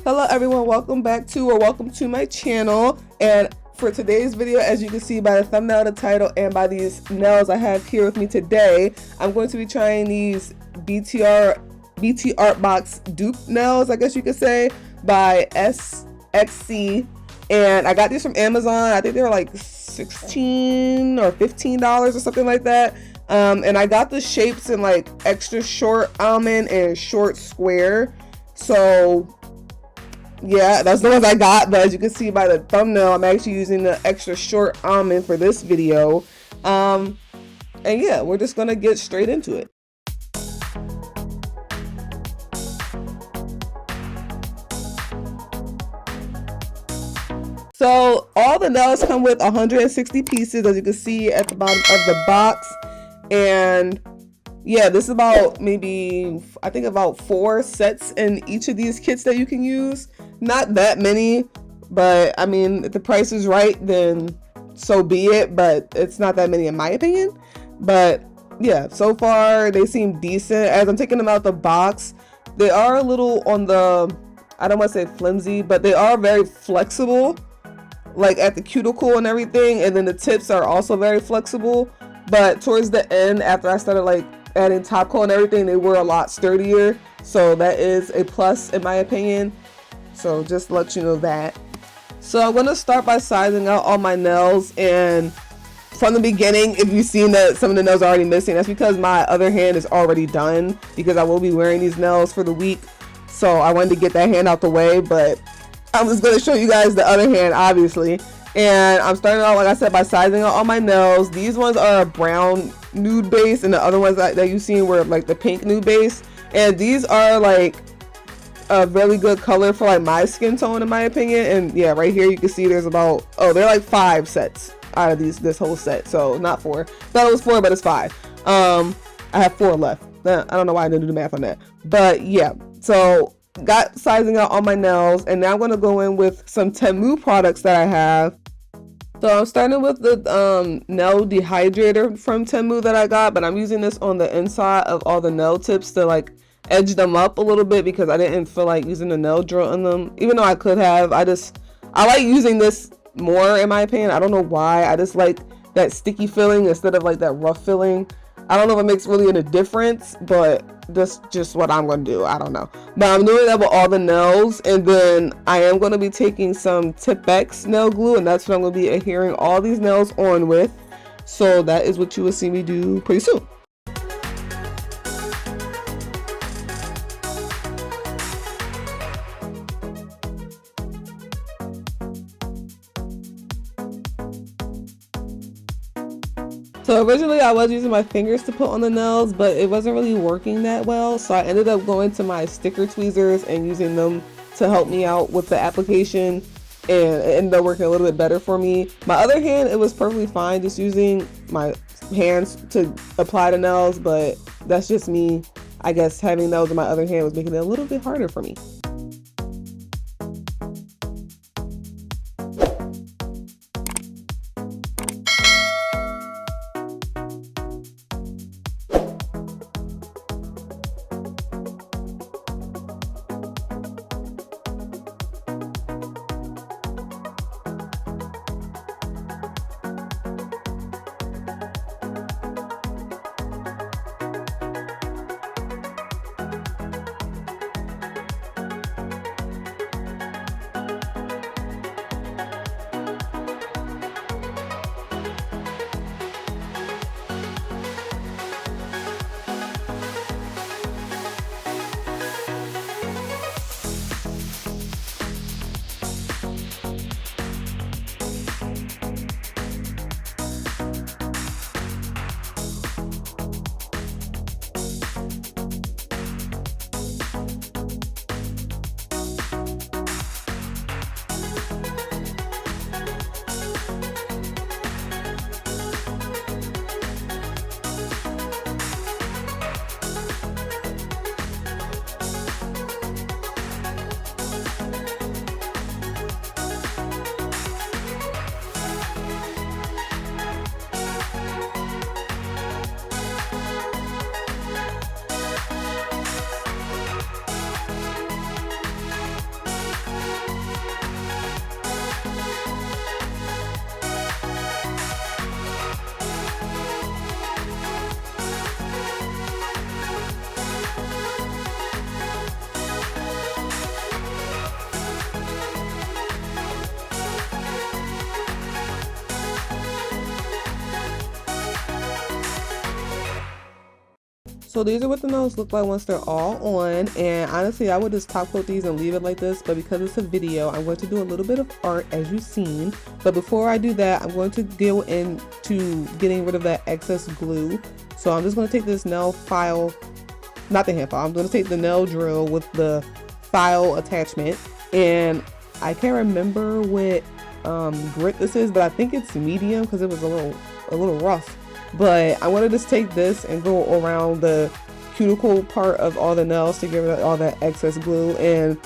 Hello everyone, welcome to my channel. And for today's video, as you can see by the thumbnail, the title, and by these nails I have here with me today, I'm going to be trying these Btart box dupe nails, I guess you could say, by Xcoat. And I got these from Amazon. I think they were like $16 or $15 or something like that. And I got the shapes in like extra short almond and short square. So yeah, that's the ones I got, but as you can see by the thumbnail, I'm actually using the extra short almond for this video. And yeah, we're just gonna get straight into it. So all the nails come with 160 pieces, as you can see at the bottom of the box. And yeah, this is about maybe, I think about 4 sets in each of these kits that you can use. Not that many, but I mean, if the price is right, then so be it, but it's not that many in my opinion. But yeah, so far they seem decent. As I'm taking them out the box, they are a little on the, I don't want to say flimsy, but they are very flexible, like at the cuticle and everything. And then the tips are also very flexible, but towards the end, after I started like adding top coat and everything, they were a lot sturdier. So that is a plus in my opinion. So just to let you know that. So I'm going to start by sizing out all my nails. And from the beginning, if you've seen that some of the nails are already missing, that's because my other hand is already done, because I will be wearing these nails for the week. So I wanted to get that hand out the way, but I'm just going to show you guys the other hand, obviously. And I'm starting out, like I said, by sizing out all my nails. These ones are a brown nude base, and the other ones that you've seen were like the pink nude base. And these are like a really good color for like my skin tone in my opinion. And yeah, right here you can see there's about, oh, they're like 5 sets out of this whole set. So not 4, thought it was 4, but it's 5. I have 4 left. I don't know why I didn't do the math on that, but yeah. So got sizing out all my nails, and now I'm going to go in with some Temu products that I have. So I'm starting with the nail dehydrator from Temu that I got, but I'm using this on the inside of all the nail tips to like edge them up a little bit, because I didn't feel like using the nail drill on them, even though I could have. I like using this more in my opinion. I don't know why. I just like that sticky feeling instead of like that rough feeling. I don't know if it makes really any difference, but that's just what I'm going to do. I don't know. But I'm doing that with all the nails. And then I am going to be taking some Tipex nail glue, and that's what I'm going to be adhering all these nails on with. So that is what you will see me do pretty soon. So originally I was using my fingers to put on the nails, but it wasn't really working that well. So I ended up going to my sticker tweezers and using them to help me out with the application, and it ended up working a little bit better for me. My other hand, it was perfectly fine just using my hands to apply the nails, but that's just me. I guess having nails in my other hand was making it a little bit harder for me. So these are what the nails look like once they're all on, and honestly I would just top coat these and leave it like this, but because it's a video I'm going to do a little bit of art as you've seen. But before I do that, I'm going to go into getting rid of that excess glue. So I'm just going to take this nail file, not the hand file, I'm going to take the nail drill with the file attachment, and I can't remember what grit this is, but I think it's medium because it was a little rough. But I want to just take this and go around the cuticle part of all the nails to get rid of all that excess glue. And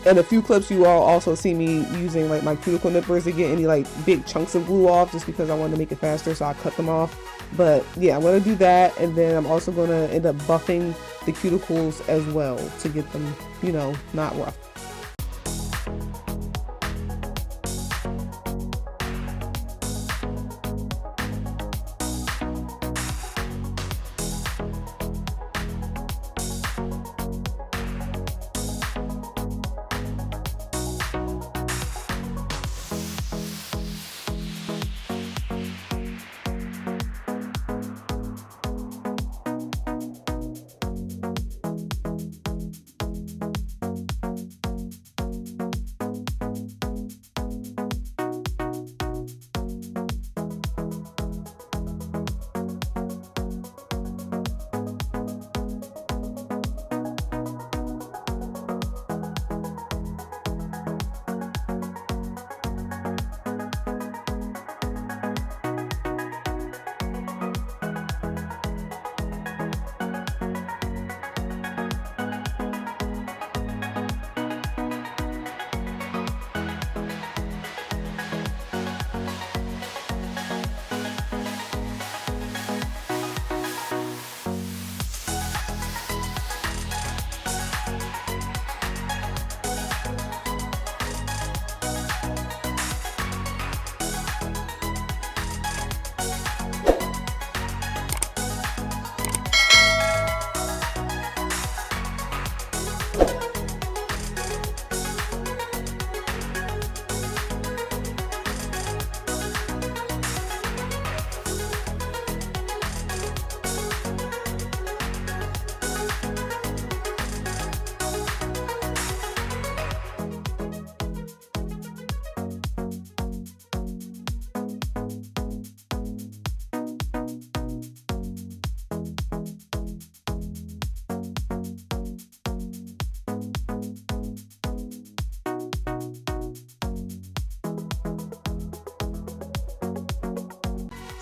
in a few clips you all also see me using like my cuticle nippers to get any like big chunks of glue off, just because I wanted to make it faster, so I cut them off. But yeah, I'm going to do that, and then I'm also going to end up buffing the cuticles as well to get them, you know, not rough.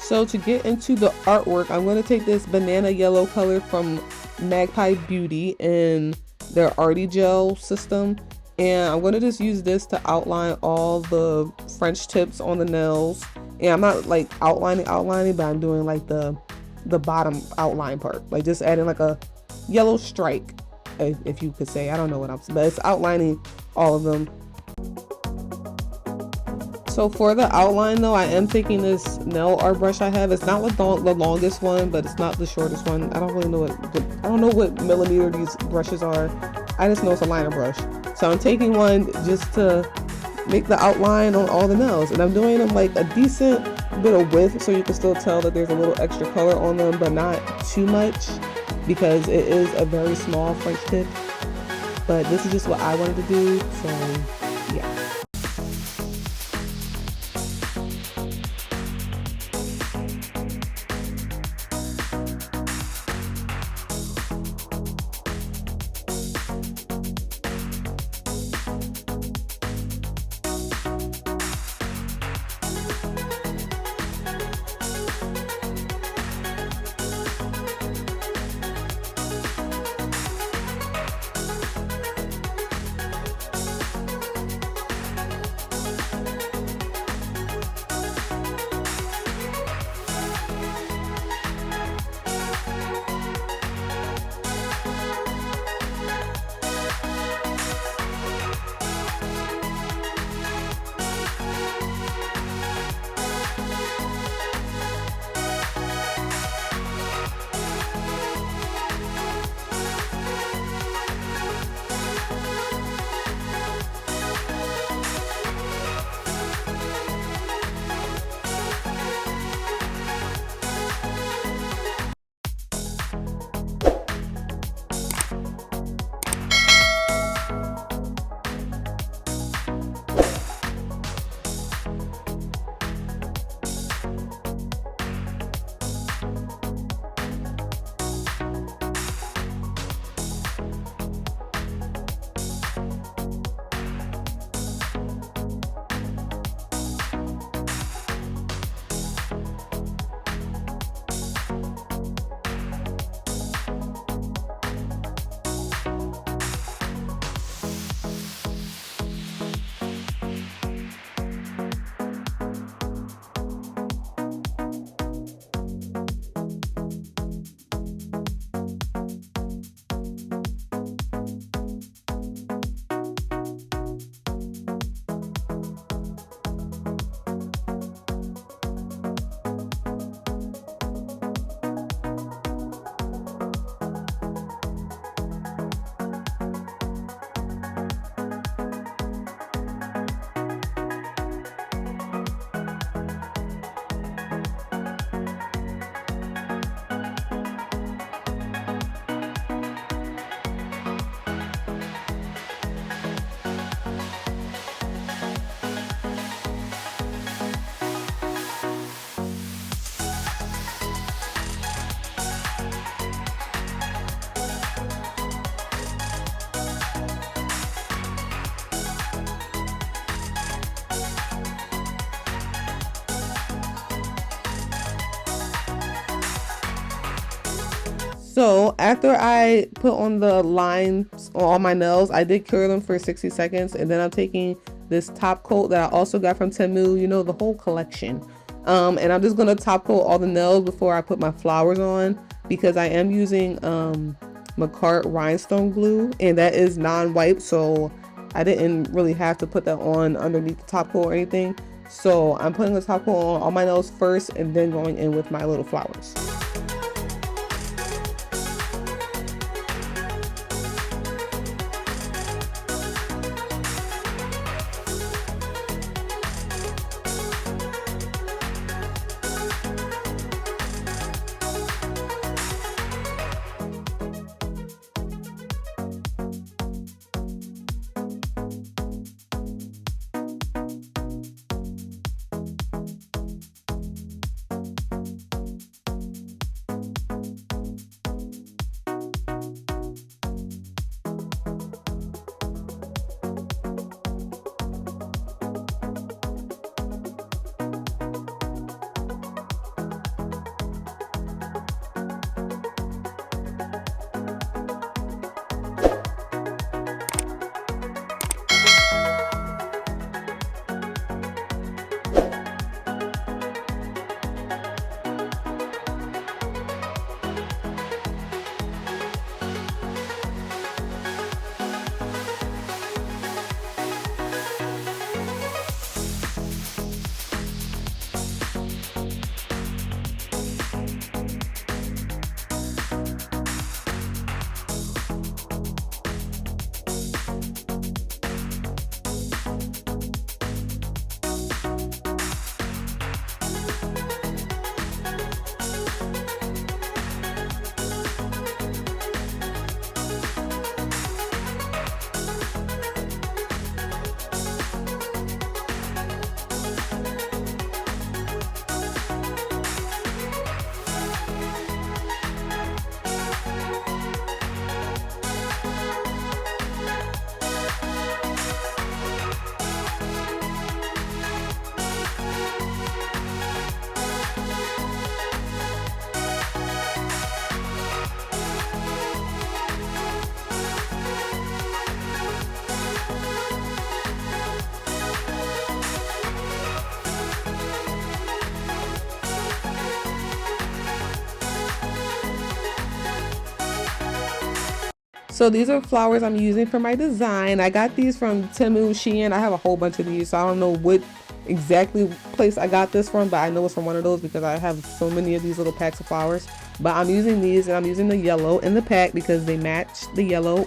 So to get into the artwork, I'm going to take this banana yellow color from Magpie Beauty in their Arty Gel system, and I'm going to just use this to outline all the French tips on the nails. And I'm not like outlining, but I'm doing like the bottom outline part, like just adding like a yellow strike, if you could say. I don't know what I'm saying, but it's outlining all of them. So for the outline though, I am taking this nail art brush I have. It's not the longest one, but it's not the shortest one. I don't really know what millimeter these brushes are. I just know it's a liner brush. So I'm taking one just to make the outline on all the nails, and I'm doing them like a decent bit of width so you can still tell that there's a little extra color on them, but not too much, because it is a very small French tip. But this is just what I wanted to do, so yeah. So after I put on the lines on all my nails, I did cure them for 60 seconds, and then I'm taking this top coat that I also got from Temu, you know, the whole collection. And I'm just gonna top coat all the nails before I put my flowers on, because I am using Btart rhinestone glue, and that is non-wipe, so I didn't really have to put that on underneath the top coat or anything. So I'm putting the top coat on all my nails first and then going in with my little flowers. So these are flowers I'm using for my design. I got these from Temu, Shein. I have a whole bunch of these, so I don't know what exactly place I got this from, but I know it's from one of those because I have so many of these little packs of flowers. But I'm using these, and I'm using the yellow in the pack because they match the yellow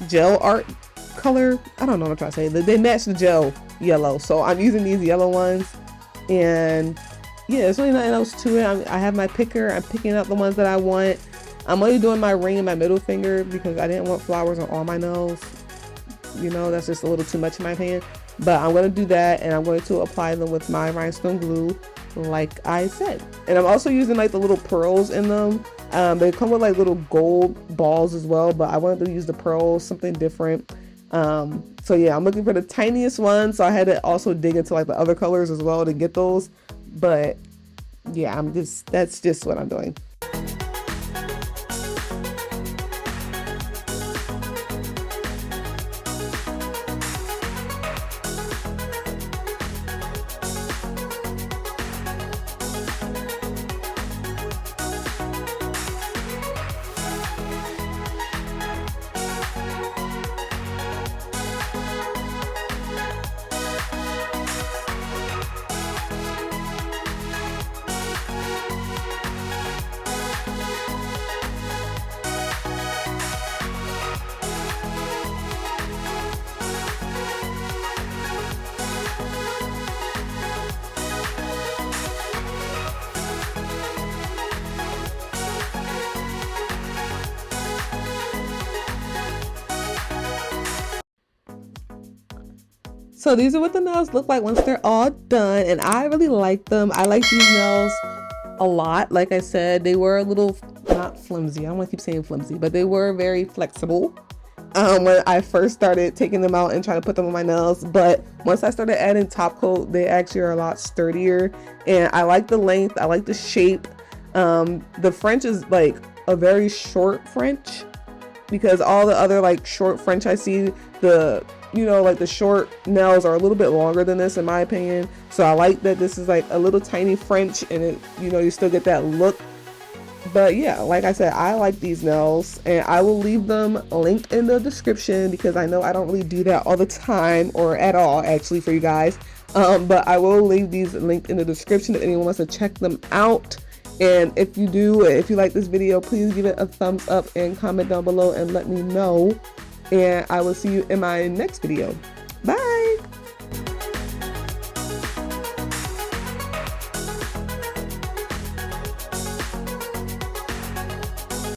gel art color. I don't know what I'm trying to say. They match the gel yellow, so I'm using these yellow ones. And yeah, there's really nothing else to it. I have my picker. I'm picking out the ones that I want. I'm only doing my ring and my middle finger because I didn't want flowers on all my nails. You know, that's just a little too much in my opinion. But I'm going to do that, and I'm going to apply them with my rhinestone glue like I said. And I'm also using like the little pearls in them. They come with like little gold balls as well, but I wanted to use the pearls, something different. So yeah, I'm looking for the tiniest one, so I had to also dig into like the other colors as well to get those. But yeah, that's just what I'm doing. So these are what the nails look like once they're all done, and I really like them. I like these nails a lot. Like I said, they were a little, not flimsy, I don't want to keep saying flimsy, but they were very flexible when I first started taking them out and trying to put them on my nails. But once I started adding top coat, they actually are a lot sturdier, and I like the length, I like the shape. The French is like a very short French, because all the other like short French I see, the like the short nails are a little bit longer than this in my opinion. So I like that this is like a little tiny French, and it, you still get that look. But yeah, like I said, I like these nails, and I will leave them linked in the description, because I know I don't really do that all the time, or at all actually, for you guys. But I will leave these linked in the description if anyone wants to check them out. And if you like this video, please give it a thumbs up and comment down below and let me know. And I will see you in my next video.